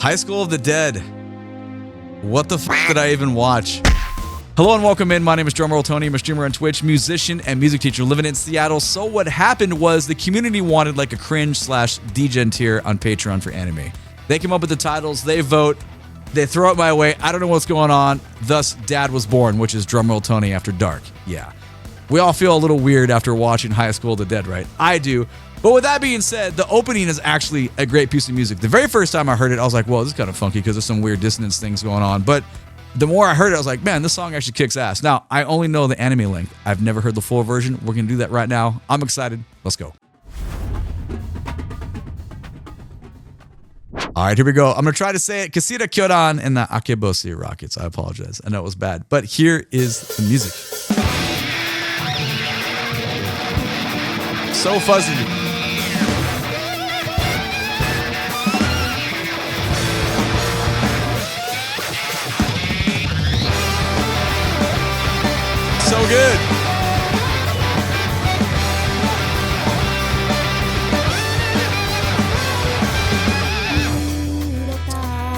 High School of the Dead. What the fuck did I even watch? Hello and welcome in. My name is DrumRollTony. I'm a streamer on Twitch, musician and music teacher living in Seattle. So what happened was the community wanted like a cringe/degen tier on Patreon for anime. They came up with the titles, they vote, they throw it my way. I don't know what's going on. Thus, Dad was born, which is DrumRollTony After Dark. Yeah. We all feel a little weird after watching High School of the Dead, right? I do. But with that being said, the opening is actually a great piece of music. The very first time I heard it, I was like, well, this is kind of funky because there's some weird dissonance things going on. But the more I heard it, I was like, man, this song actually kicks ass. Now, I only know the anime length. I've never heard the full version. We're going to do that right now. I'm excited. Let's go. All right, here we go. I'm going to try to say it. Kasira Kyodan and the Akeboshi Rockets. I apologize. I know it was bad. But here is the music. So fuzzy. So good.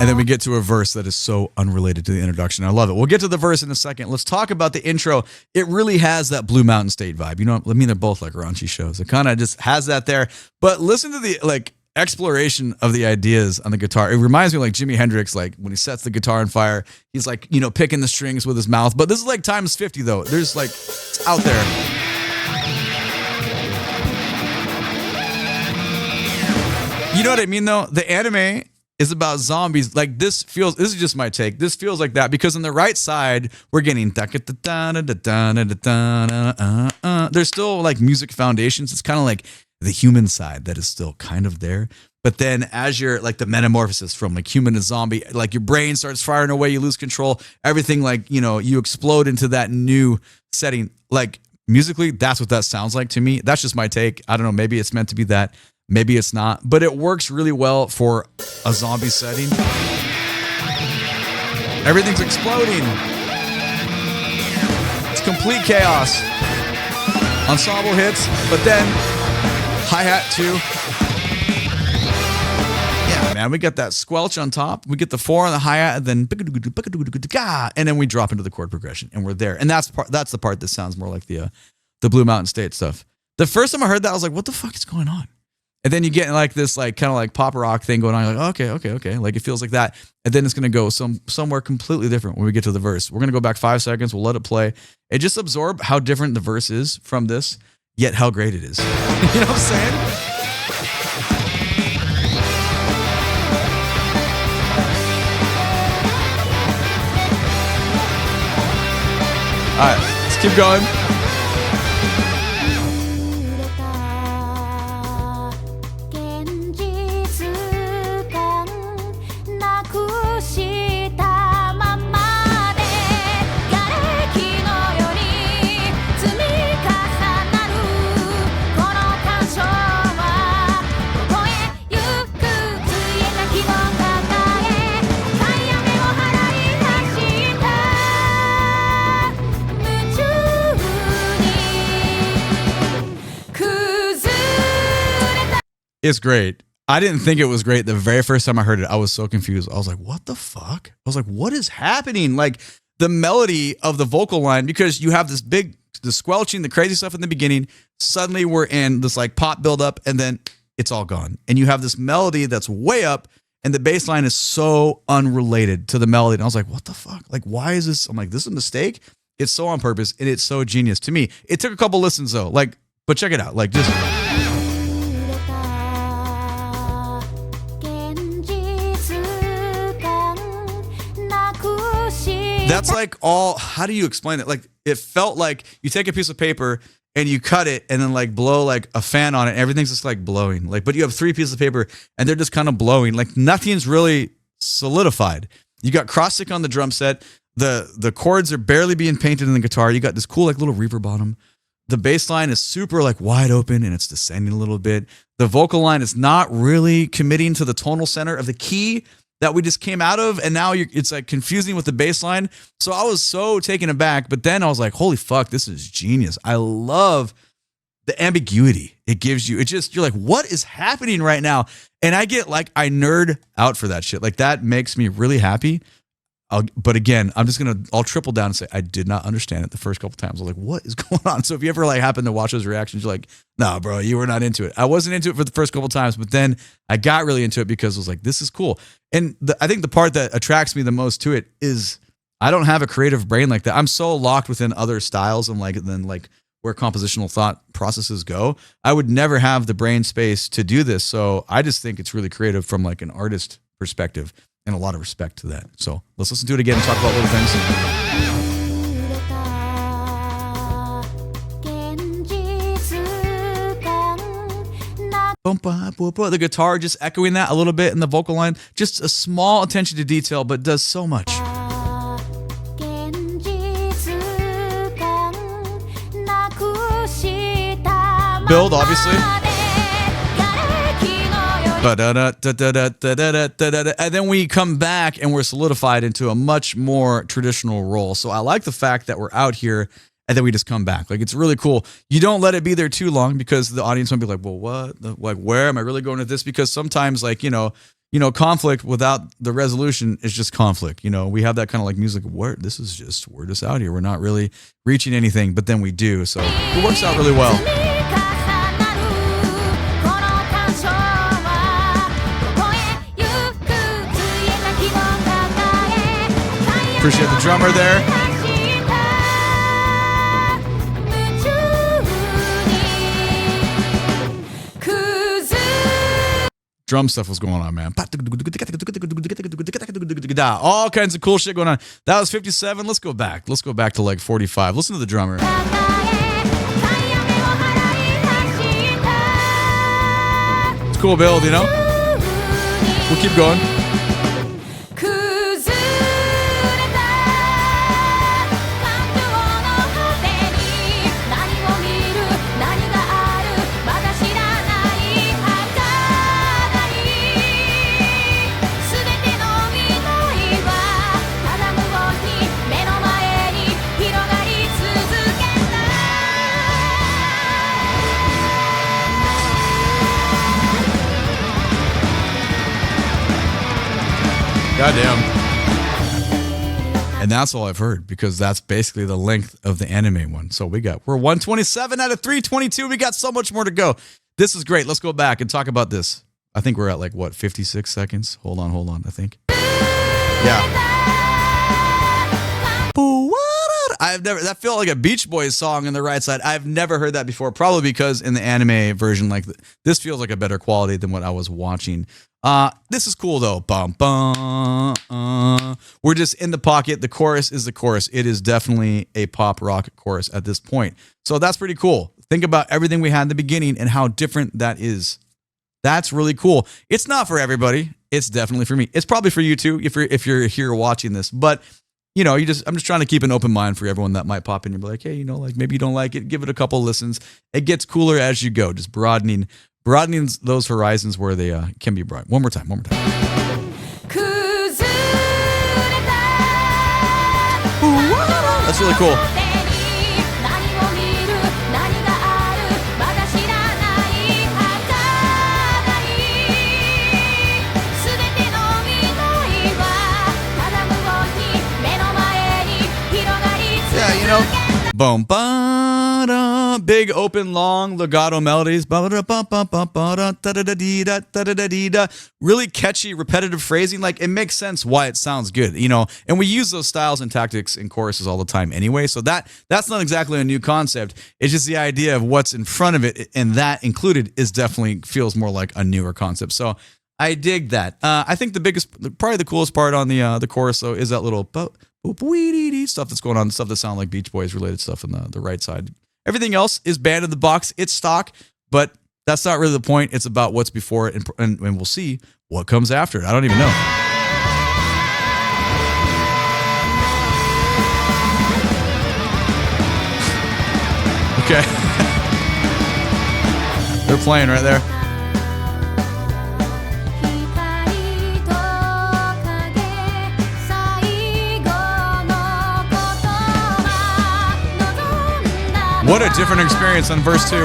And then we get to a verse that is so unrelated to the introduction. I love it. We'll get to the verse in a second. Let's talk about the intro. It really has that Blue Mountain State vibe. You know, I mean, they're both like raunchy shows. It kind of just has that there. But listen to the like exploration of the ideas on the guitar. It reminds me of like Jimi Hendrix, like when he sets the guitar on fire, he's like, you know, picking the strings with his mouth. But this is like times 50 though. There's like, it's out there. You know what I mean though? The anime is about zombies. Like this is just my take. This feels like that because on the right side, we're getting there's still like music foundations. It's kind of like the human side that is still kind of there. But then as you're like the metamorphosis from like human to zombie, like your brain starts firing away, you lose control, everything like, you know, you explode into that new setting. Like musically, that's what that sounds like to me. That's just my take. I don't know. Maybe it's meant to be that. Maybe it's not, but it works really well for a zombie setting. Everything's exploding. It's complete chaos. Ensemble hits, but then hi-hat too. Yeah, man, we got that squelch on top. We get the 4 on the hi-hat, and then we drop into the chord progression, and we're there. And that's the part that sounds more like the Blue Mountain State stuff. The first time I heard that, I was like, what the fuck is going on? And then you get like this like kind of like pop rock thing going on. You're like, okay. Like it feels like that. And then it's going to go somewhere completely different when we get to the verse. We're going to go back 5 seconds. We'll let it play. And just absorb how different the verse is from this, yet how great it is. You know what I'm saying? All right, let's keep going. It's great. I didn't think it was great. The very first time I heard it, I was so confused. I was like, what the fuck? I was like, what is happening? Like the melody of the vocal line, because you have the squelching, the crazy stuff in the beginning. Suddenly we're in this like pop buildup and then it's all gone. And you have this melody that's way up and the bass line is so unrelated to the melody. And I was like, what the fuck? Like, why is this? I'm like, this is a mistake. It's so on purpose and it's so genius to me. It took a couple listens though. Like, but check it out. Like just... That's like all, how do you explain it? Like it felt like you take a piece of paper and you cut it and then like blow like a fan on it. And everything's just like blowing. Like, but you have 3 pieces of paper and they're just kind of blowing. Like nothing's really solidified. You got cross stick on the drum set. The chords are barely being painted in the guitar. You got this cool like little reverb bottom. The bass line is super like wide open and it's descending a little bit. The vocal line is not really committing to the tonal center of the key that we just came out of, and now it's like confusing with the bass line. So I was so taken aback, but then I was like, holy fuck, this is genius. I love the ambiguity. It gives you, you're like, what is happening right now? And I nerd out for that shit. Like that makes me really happy. But again, I'll triple down and say, I did not understand it the first couple times. I was like, what is going on? So if you ever like happen to watch those reactions, you're like, nah, bro, you were not into it. I wasn't into it for the first couple times, but then I got really into it because I was like, this is cool. And I think the part that attracts me the most to it is I don't have a creative brain like that. I'm so locked within other styles and then where compositional thought processes go. I would never have the brain space to do this. So I just think it's really creative from like an artist perspective. And a lot of respect to that. So let's listen to it again and talk about little things. The guitar just echoing that a little bit in the vocal line. Just a small attention to detail, but does so much. Build, obviously. And then we come back and we're solidified into a much more traditional role. So I like the fact that we're out here and then we just come back. Like, it's really cool. You don't let it be there too long because the audience might be like, well, what? Like, where am I really going with this? Because sometimes, like, you know, conflict without the resolution is just conflict. You know, we have that kind of like music, we're just out here. We're not really reaching anything, but then we do. So it works out really well. Appreciate the drummer there. Drum stuff was going on, man. All kinds of cool shit going on. That was 57. Let's go back. Let's go back to like 45. Listen to the drummer. It's a cool build, you know? We'll keep going. Goddamn. And that's all I've heard because that's basically the length of the anime one. So we're 127 out of 322. We got so much more to go. This is great. Let's go back and talk about this. I think we're at like, what, 56 seconds? Hold on, I think. Yeah. That felt like a Beach Boys song on the right side. I've never heard that before, probably because in the anime version, like this feels like a better quality than what I was watching. This is cool though. We're just in the pocket. The chorus is the chorus. It is definitely a pop rock chorus at this point. So that's pretty cool. Think about everything we had in the beginning and how different that is. That's really cool. It's not for everybody. It's definitely for me. It's probably for you too if you're here watching this. But you know, I'm just trying to keep an open mind for everyone that might pop in and be like, hey, you know, like maybe you don't like it. Give it a couple of listens. It gets cooler as you go. Just broadening those horizons where they can be broad. One more time. That's really cool. Yeah, you know, boom, ba-da, big open long legato melodies, really catchy repetitive phrasing. Like it makes sense why it sounds good, you know. And we use those styles and tactics in choruses all the time anyway. So that's not exactly a new concept. It's just the idea of what's in front of it, and that included is definitely feels more like a newer concept. So I dig that. I think probably the coolest part on the chorus though is that little stuff that's going on, stuff that sound like Beach Boys related stuff on the right side. Everything else is banned in the box. It's stock, but that's not really the point. It's about what's before it, and we'll see what comes after it. I don't even know. Okay. They're playing right there. What a different experience on verse 2.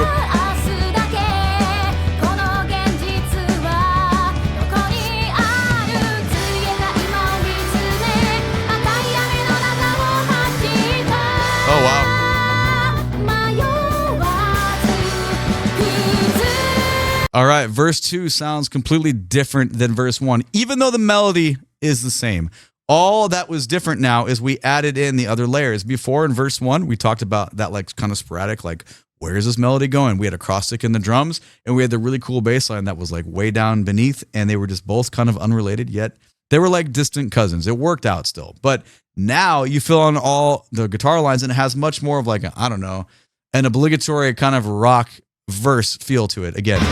All right, verse 2 sounds completely different than verse 1, even though the melody is the same. All that was different now is we added in the other layers. Before in verse 1, we talked about that like kind of sporadic, like where is this melody going? We had a cross stick in the drums, and we had the really cool bass line that was like way down beneath, and they were just both kind of unrelated, yet they were like distant cousins. It worked out still. But now you fill in all the guitar lines, and it has much more of like, I don't know, an obligatory kind of rock verse feel to it again.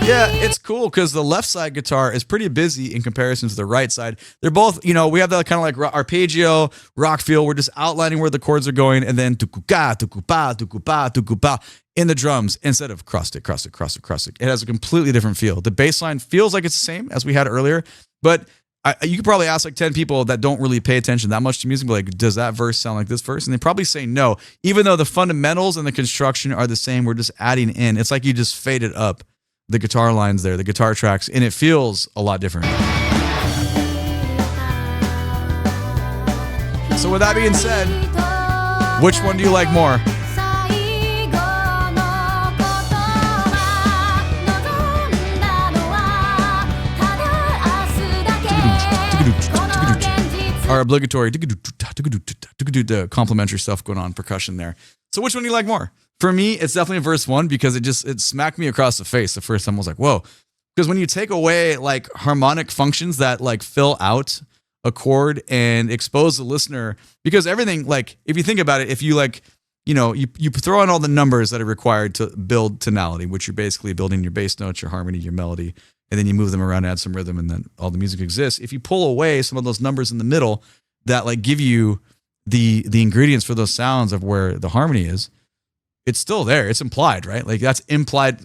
Yeah, it's cool because the left side guitar is pretty busy in comparison to the right side. They're both, we have that kind of like arpeggio rock feel. We're just outlining where the chords are going, and then tukuka, tukupa, tukupa, tukupa in the drums instead of cross stick, cross stick, cross stick, cross stick. It has a completely different feel. The bass line feels like it's the same as we had earlier, but you could probably ask like 10 people that don't really pay attention that much to music, like, does that verse sound like this verse? And they probably say no, even though the fundamentals and the construction are the same. We're just adding in. It's like you just faded up the guitar lines there, the guitar tracks, and it feels a lot different. So with that being said, which one do you like more? Our obligatory complimentary stuff going on, percussion there. So which one do you like more? For me, it's definitely verse 1 because it smacked me across the face the first time. I was like, whoa. Because when you take away like harmonic functions that like fill out a chord and expose the listener, because everything, like if you think about it, if you like, you throw in all the numbers that are required to build tonality, which you're basically building your bass notes, your harmony, your melody, and then you move them around, add some rhythm, and then all the music exists. If you pull away some of those numbers in the middle that like give you the ingredients for those sounds of where the harmony is, it's still there. It's implied, right? Like that's implied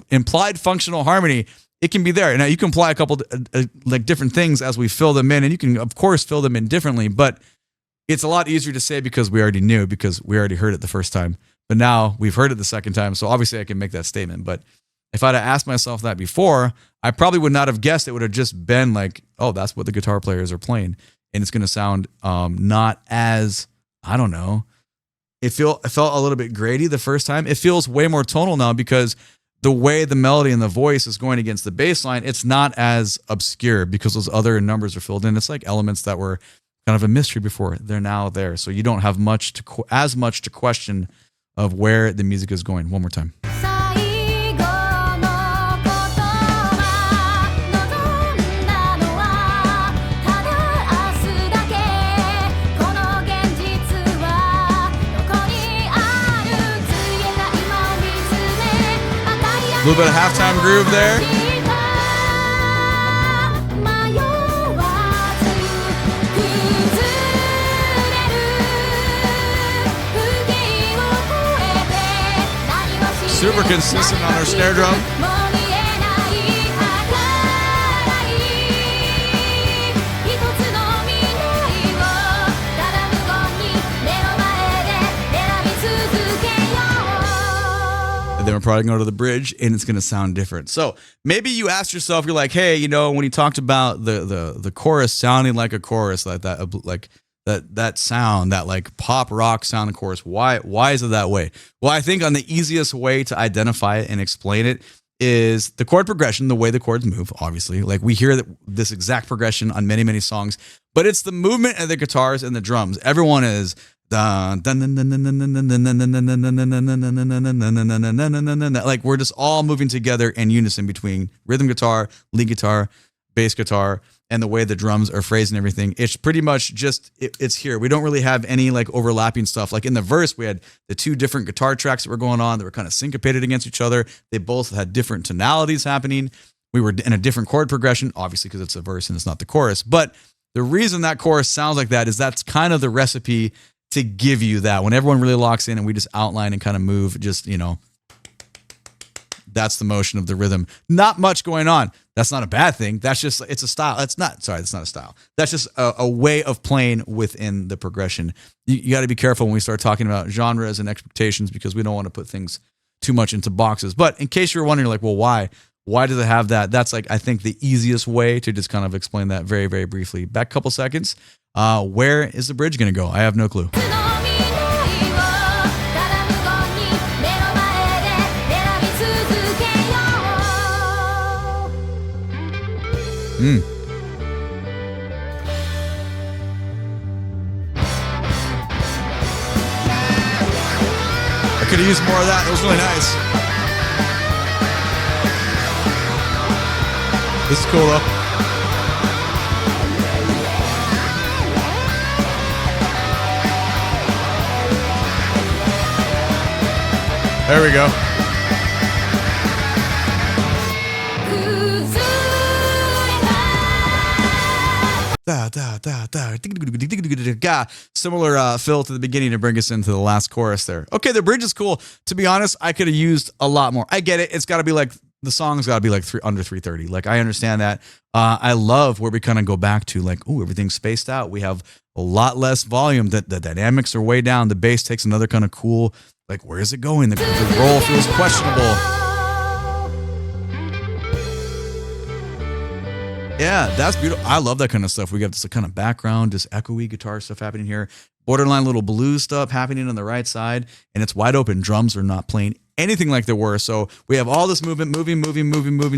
functional harmony. It can be there. Now you can apply a couple like different things as we fill them in, and you can of course fill them in differently, but it's a lot easier to say because we already knew, because we already heard it the first time. But now we've heard it the second time, so obviously I can make that statement. But if I'd have asked myself that before, I probably would not have guessed. It would have just been like, oh, that's what the guitar players are playing, and it's going to sound not as, I don't know. It felt a little bit grady the first time. It feels way more tonal now because the way the melody and the voice is going against the bass line, it's not as obscure because those other numbers are filled in. It's like elements that were kind of a mystery before. They're now there. So you don't have as much to question of where the music is going. One more time. A little bit of halftime groove there. Super consistent on our snare drum. Then we're probably going to go to the bridge and it's going to sound different. So maybe you asked yourself, you're like, hey, when he talked about the chorus sounding like a chorus, like that sound, that like pop rock sound chorus, why is it that way? Well, I think on the easiest way to identify it and explain it is the chord progression, the way the chords move, obviously. Like we hear this exact progression on many, many songs, but it's the movement of the guitars and the drums. Everyone is like we're just all moving together in unison between rhythm guitar, lead guitar, bass guitar, and the way the drums are phrased and everything. It's pretty much just it's here. We don't really have any like overlapping stuff. Like in the verse, we had the two different guitar tracks that were going on that were kind of syncopated against each other. They both had different tonalities happening. We were in a different chord progression, obviously because it's a verse and it's not the chorus. But the reason that chorus sounds like that is that's kind of the recipe to give you that. When everyone really locks in and we just outline and kind of move, just, that's the motion of the rhythm. Not much going on. That's not a bad thing. That's just, it's a style. That's not a style. That's just a way of playing within the progression. You got to be careful when we start talking about genres and expectations because we don't want to put things too much into boxes. But in case you're wondering, like, well, why? Why does it have that? That's like, I think, the easiest way to just kind of explain that very, very briefly. Back a couple seconds. Where is the bridge going to go? I have no clue. I could have used more of that. It was really nice. This is cool though. There we go. Similar fill to the beginning to bring us into the last chorus there. Okay, the bridge is cool. To be honest, I could have used a lot more. I get it. It's got to be like, the song's got to be like under 330. Like, I understand that. I love where we kind of go back to like, ooh, everything's spaced out. We have a lot less volume. The dynamics are way down. The bass takes another kind of cool, like, where is it going? The roll feels questionable. Yeah, that's beautiful. I love that kind of stuff. We got this kind of background, this echoey guitar stuff happening here. Borderline little blues stuff happening on the right side. And it's wide open. Drums are not playing anything like they were. So we have all this movement, moving.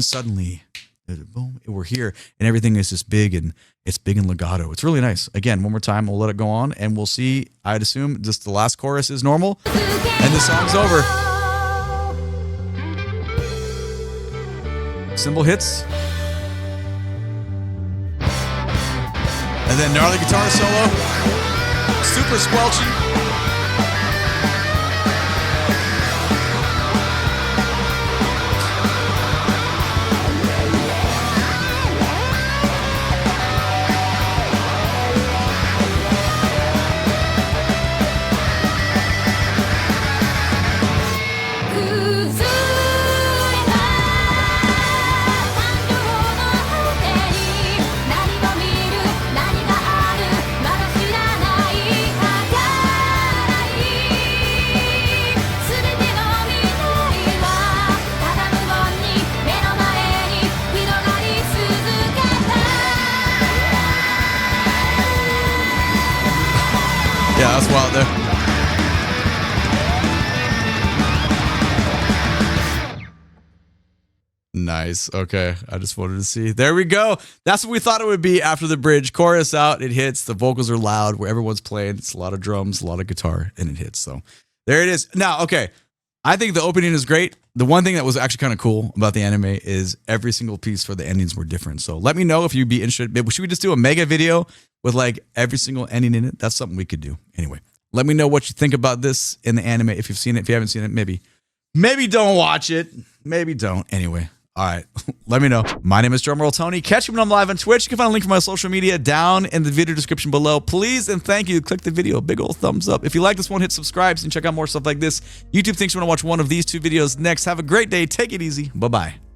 Suddenly, boom, we're here. And everything is just big, and it's big and legato. It's really nice. Again, one more time, we'll let it go on. And we'll see, I'd assume, just the last chorus is normal. And the song's over. Cymbal hits. And then gnarly guitar solo, super squelchy. Yeah, that's wild there. Nice. Okay. I just wanted to see. There we go. That's what we thought it would be after the bridge. Chorus out. It hits. The vocals are loud where everyone's playing. It's a lot of drums, a lot of guitar, and it hits. So there it is. Now, okay. I think the opening is great. The one thing that was actually kind of cool about the anime is every single piece for the endings were different. So let me know if you'd be interested. Should we just do a mega video with like every single ending in it? That's something we could do. Anyway, let me know what you think about this in the anime. If you've seen it, if you haven't seen it, maybe don't watch it. Maybe don't. Anyway. All right, let me know. My name is DrumRollTony. Catch me when I'm live on Twitch. You can find a link for my social media down in the video description below. Please and thank you. Click the video. Big old thumbs up. If you like this one, hit subscribe and check out more stuff like this. YouTube thinks you want to watch one of these two videos next. Have a great day. Take it easy. Bye-bye.